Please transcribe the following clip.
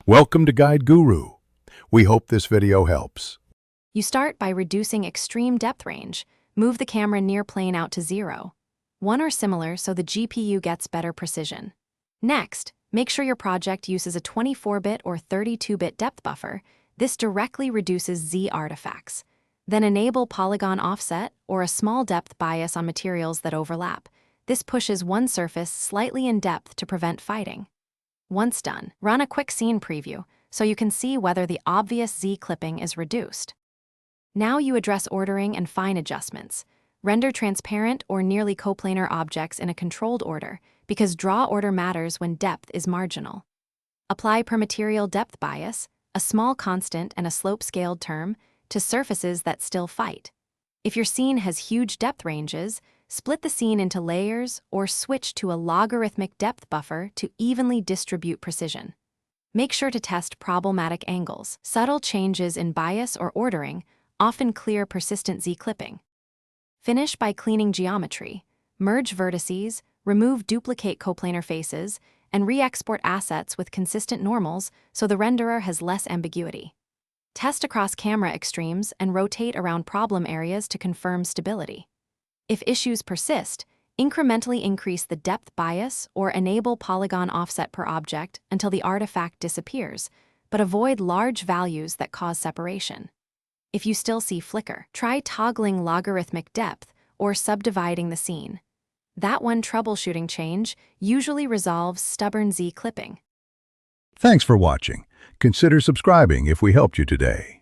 Welcome to Guide Guru. We hope this video helps. You start by reducing extreme depth range. Move the camera near plane out to 0, 1 or similar so the GPU gets better precision. Next, make sure your project uses a 24-bit or 32-bit depth buffer. This directly reduces Z artifacts. Then enable polygon offset or a small depth bias on materials that overlap. This pushes one surface slightly in depth to prevent fighting. Once done, run a quick scene preview so you can see whether the obvious Z clipping is reduced. Now you address ordering and fine adjustments. Render transparent or nearly coplanar objects in a controlled order because draw order matters when depth is marginal. Apply per material depth bias, a small constant and a slope-scaled term, to surfaces that still fight. If your scene has huge depth ranges, split the scene into layers or switch to a logarithmic depth buffer to evenly distribute precision. Make sure to test problematic angles. Subtle changes in bias or ordering often clear persistent Z clipping. Finish by cleaning geometry. Merge vertices, remove duplicate coplanar faces, and re-export assets with consistent normals so the renderer has less ambiguity. Test across camera extremes and rotate around problem areas to confirm stability. If issues persist, incrementally increase the depth bias or enable polygon offset per object until the artifact disappears, but avoid large values that cause separation. If you still see flicker, try toggling logarithmic depth or subdividing the scene. That one troubleshooting change usually resolves stubborn Z clipping. Thanks for watching. Consider subscribing if we helped you today.